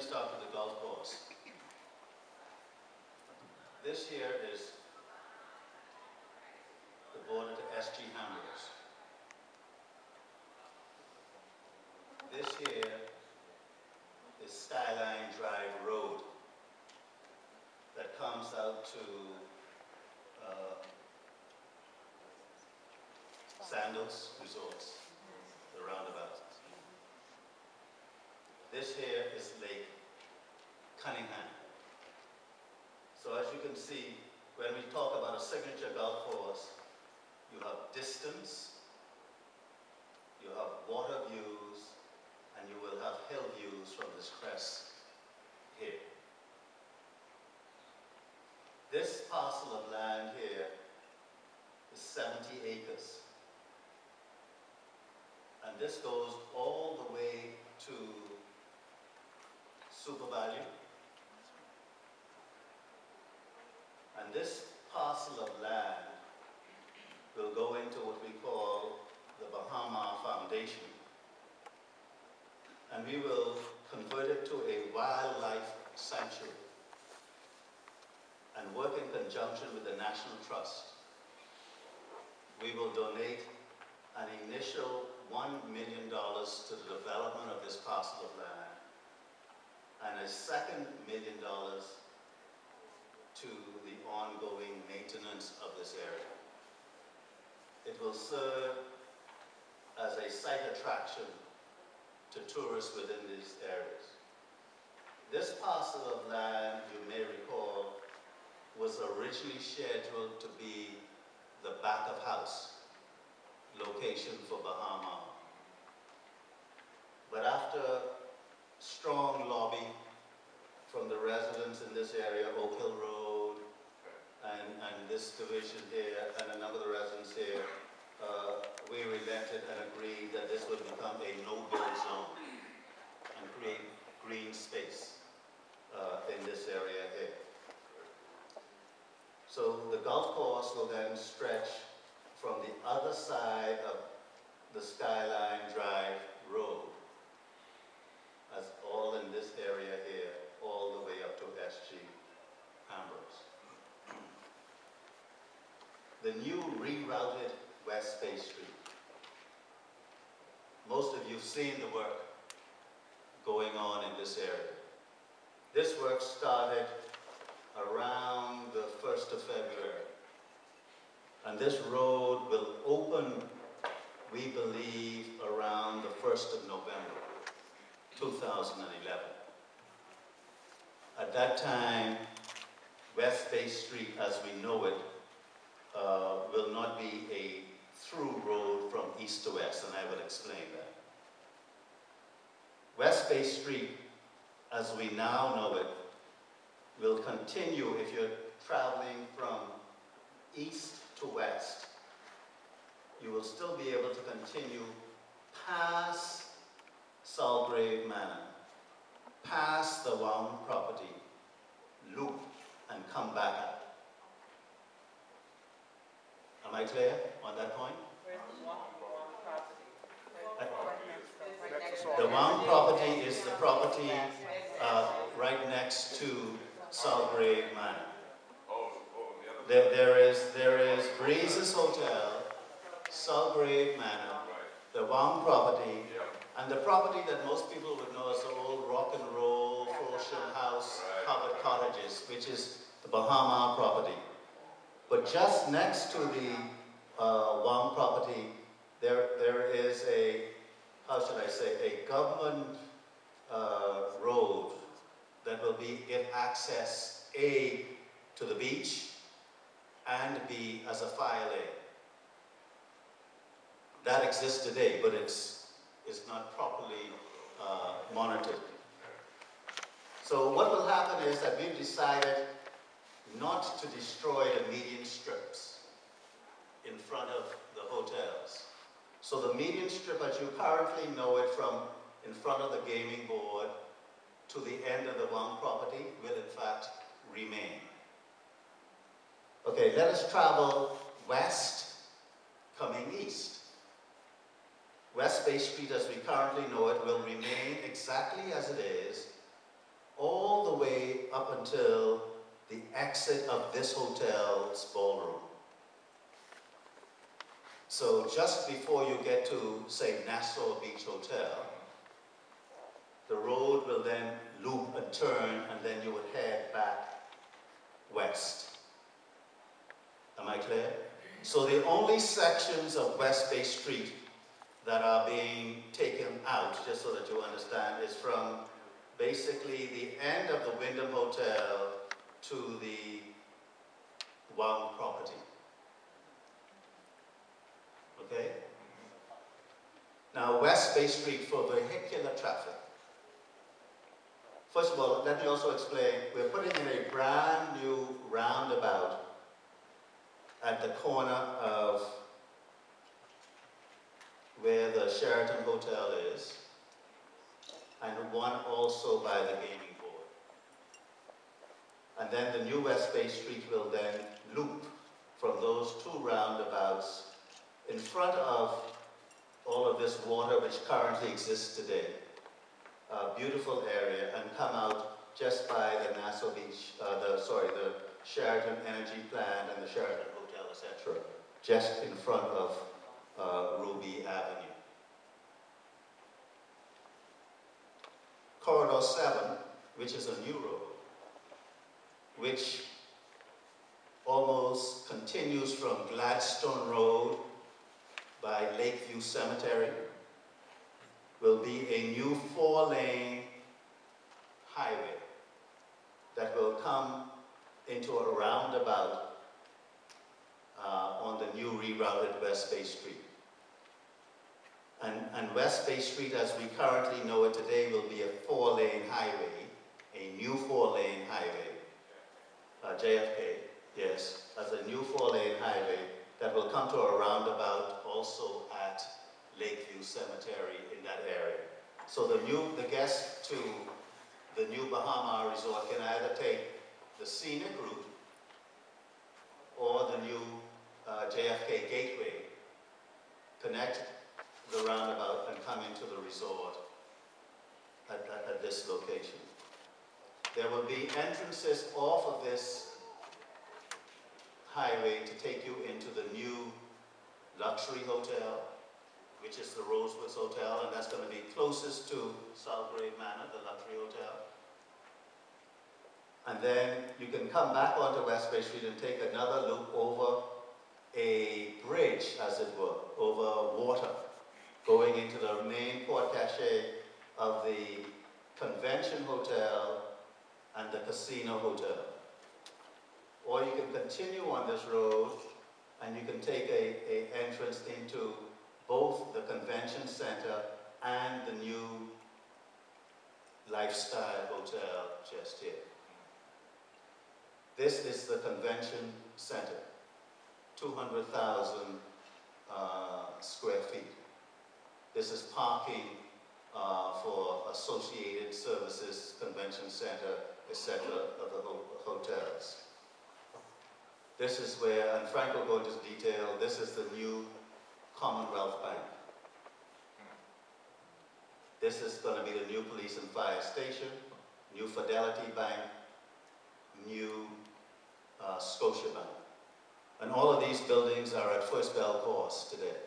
me start with the golf course. This here is the border to SG Hamburgs. This here is Skyline Drive Road that comes out to Sandals Resorts, the roundabout. This here is Lake Cunningham. So as you can see, when we talk about a signature golf course, you have distance, you have water views, and you will have hill views from this crest here. This parcel of land here is 70 acres. And this goes all the way to Super Value. And this parcel of land will go into what we call the Bahama Foundation. And we will convert it to a wildlife sanctuary and work in conjunction with the National Trust. We will donate an initial $1 million to the development of this parcel of land and a second $1 million to the ongoing maintenance of this area. It will serve as a site attraction to tourists within these areas. This parcel of land, you may recall, was originally scheduled to be the back of house location for Bahama. But after strong lobby from the residents in this area, Oak Hill Road, and this division here, and a number of the residents here, we relented and agreed that this would become a no-build zone and create green space in this area here. So the golf course will then stretch from the other side of the Skyline Drive Road, as all in this area here, all the way up to SG Hamburgs. The new rerouted West Bay Street. Most of you have seen the work going on in this area. This work started around the 1st of February. And this road will open, we believe, around the 1st of November, 2011. At that time, West Bay Street, as we know it, will not be a through road from east to west, and I will explain that. West Bay Street, as we now know it, will continue if you're traveling from east to west. You will still be able to continue past Salgrave Manor, past the Wong property, loop, and come back up. Am I clear on that point? Where's the Wong property? The Wong property is the property right next to Salgrave Manor. There is Breezes Hotel, Salgrave Manor, the Wong property, and the property that most people would know as the old rock and roll Fulsham House covered cottages, which is the Bahama property. But just next to the Wong property, there is a, how should I say, a government road that will give access, A, to the beach, and B, as a fire lane. That exists today, but it's not properly monitored. So what will happen is that we've decided not to destroy the median strips in front of the hotels. So the median strip, as you currently know it, from in front of the gaming board to the end of the Wong property will in fact remain. Okay, let us travel west, coming east. West Bay Street as we currently know it will remain exactly as it is all the way up until the exit of this hotel's ballroom. So just before you get to, say, Nassau Beach Hotel, the road will then loop and turn, and then you would head back west. Am I clear? So the only sections of West Bay Street that are being taken out, just so that you understand, is from basically the end of the Wyndham Hotel to the Wong property. Okay? Now, West Bay Street for vehicular traffic. First of all, let me also explain, we're putting in a brand new roundabout at the corner of where the Sheraton Hotel is, and one also by the gaming board. And then the new West Bay Street will then loop from those two roundabouts in front of all of this water which currently exists today. A beautiful area, and come out just by the Nassau Beach, the Sheraton Energy Plant and the Sheraton Hotel, etc., just in front of Ruby Avenue. Corridor 7, which is a new road, which almost continues from Gladstone Road by Lakeview Cemetery, will be a new 4-lane highway that will come into a roundabout on the new rerouted West Bay Street. And West Bay Street, as we currently know it today, will be a 4-lane highway, a new 4-lane highway, JFK, yes, as a new 4-lane highway that will come to a roundabout also at Lakeview Cemetery in that area. So the guests to the new Bahama Resort can either take the scenic route or the new JFK Gateway, connect the roundabout and come into the resort at this location. There will be entrances off of this highway to take you into the new luxury hotel, which is the Rosewoods Hotel, and that's going to be closest to Southgrave Manor, the luxury hotel. And then you can come back onto West Bay Street and take another loop over a bridge, as it were, over water, going into the main port cache of the Convention Hotel and the Casino Hotel. Or you can continue on this road and you can take a entrance into both the Convention Center and the new Lifestyle Hotel just here. This is the Convention Center, 200,000 square feet. This is parking for Associated Services, Convention Center, etc. of the hotels. This is where, and Frank will go into detail, this is the new Commonwealth Bank. This is going to be the new police and fire station, new Fidelity Bank, new Scotiabank. And all of these buildings are at first bell course today.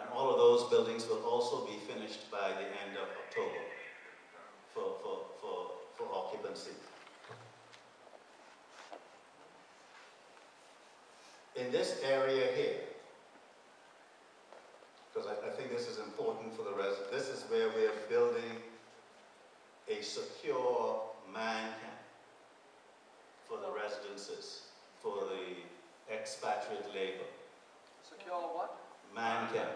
And all of those buildings will also be finished by the end of October for occupancy. In this area here, because I think this is important for the residents, this is where we are building a secure man camp for the residences, for the expatriate labor. Secure what? Man camp.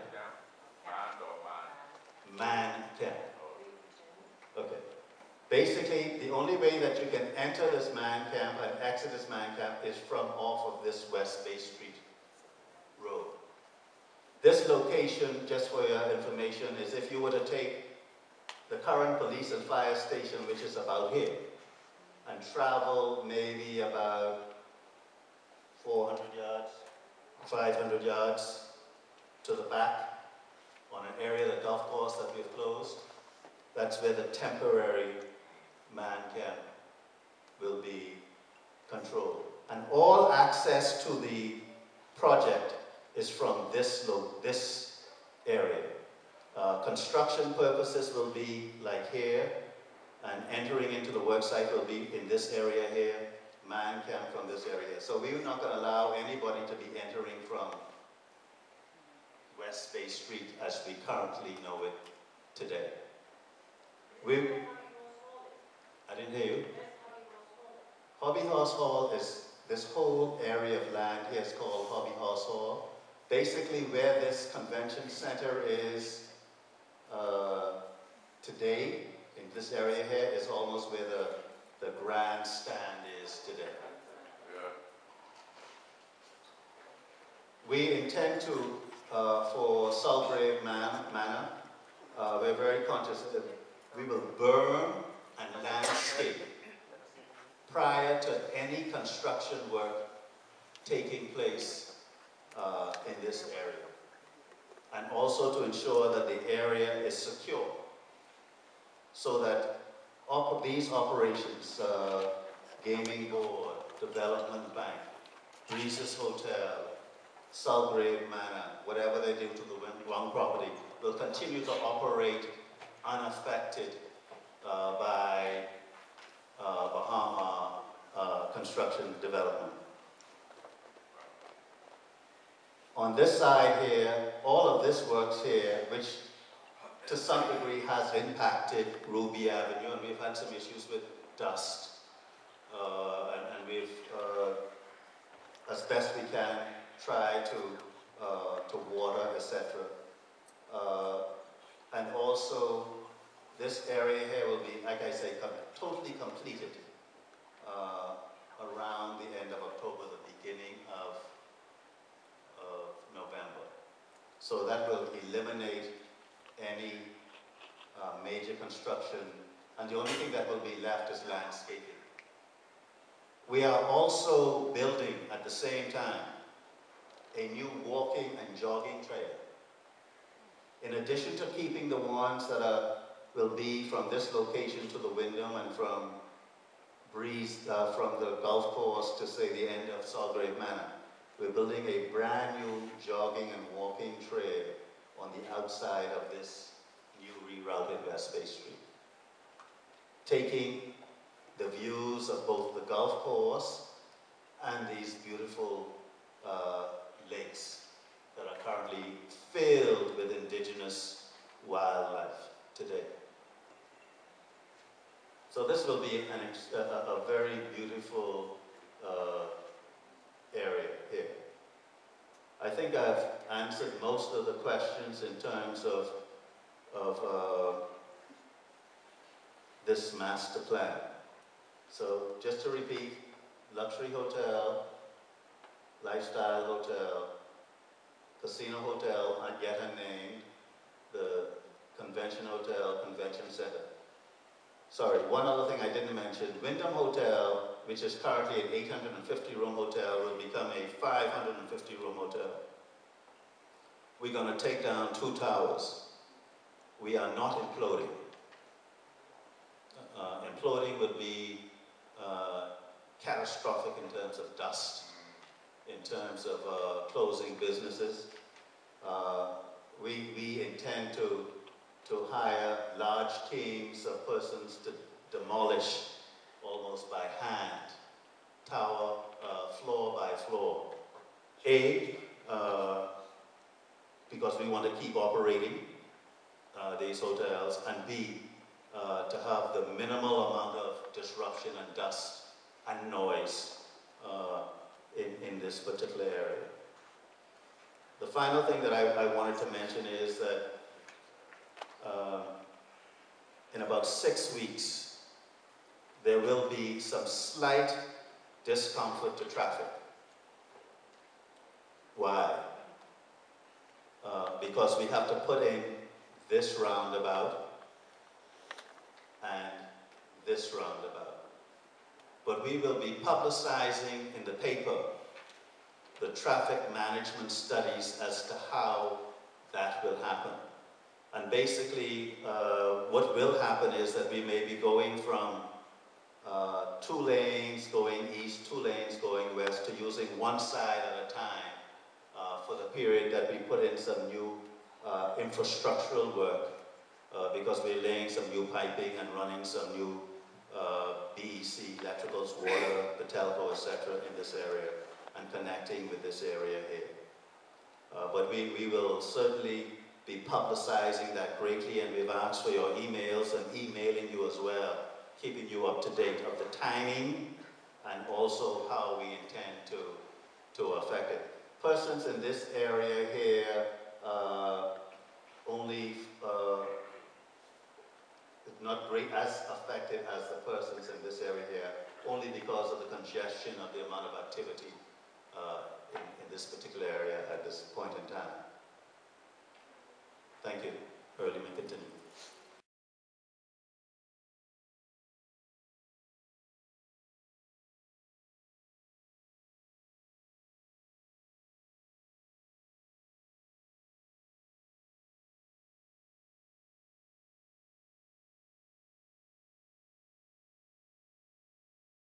Man camp. Okay. Basically, the only way that you can enter this man camp and exit this man camp is from off of this West Bay Street road. This location, just for your information, is if you were to take the current police and fire station, which is about here, and travel maybe about 400 yards, 500 yards to the back on an area, the golf course that we've closed. That's where the temporary ManChem will be controlled. And all access to the project is from this area. Construction purposes will be like here, and entering into the worksite will be in this area here, ManChem from this area. So we're not going to allow anybody to be entering from West Bay Street as we currently know it today. I didn't hear you. Hobby Horse Hall is this whole area of land here is called Hobby Horse Hall. Basically where this convention center is today, in this area here, is almost where the grandstand is today. Yeah. We intend to, for Sulgrave Manor, we're very conscious that we will burn and landscape prior to any construction work taking place in this area. And also to ensure that the area is secure, so that these operations, Gaming Board, Development Bank, Breezes Hotel, Sulgrave Manor, whatever they do to the Wong property, will continue to operate unaffected by Bahama construction development. On this side here, all of this works here, which to some degree has impacted Ruby Avenue, and we've had some issues with dust. And we've, as best we can, tried to water, etc. And also, this area here will be, like I say, totally completed around the end of October, the beginning of November. So that will eliminate any major construction, and the only thing that will be left is landscaping. We are also building at the same time a new walking and jogging trail. In addition to keeping the ones that will be from this location to the Wyndham and from from the golf course to say the end of Sulgrave Manor, we're building a brand new jogging and walking trail on the outside of this new rerouted West Bay Street, taking the views of both the golf course and these beautiful lakes that are currently filled with indigenous wildlife today. So this will be a very beautiful area here. I think I've answered most of the questions in terms of this master plan. So just to repeat, luxury hotel, lifestyle hotel, casino hotel, not yet unnamed, the convention hotel, convention center. Sorry, one other thing I didn't mention, Wyndham Hotel, which is currently an 850-room hotel, will become a 550-room hotel. We're going to take down 2 towers. We are not imploding. Imploding would be catastrophic in terms of dust, in terms of closing businesses. We intend to hire large teams of persons to demolish almost by hand, tower, floor by floor. A, because we want to keep operating these hotels, and B, to have the minimal amount of disruption and dust and noise in this particular area. The final thing that I wanted to mention is that in about 6 weeks, there will be some slight discomfort to traffic. Why? Because we have to put in this roundabout and this roundabout. But we will be publicizing in the paper the traffic management studies as to how that will happen. And basically, what will happen is that we may be going from 2 lanes going east, 2 lanes going west, to using one side at a time for the period that we put in some new infrastructural work because we're laying some new piping and running some new BEC, electricals, water, the telco, etc. in this area and connecting with this area here. But we will certainly be publicizing that greatly, and we've asked for your emails and emailing you as well, keeping you up to date of the timing and also how we intend to affect it. Persons in this area here only not great as affected as the persons in this area here, only because of the congestion of the amount of activity in this particular area at this point in time. Thank you. Early may continue.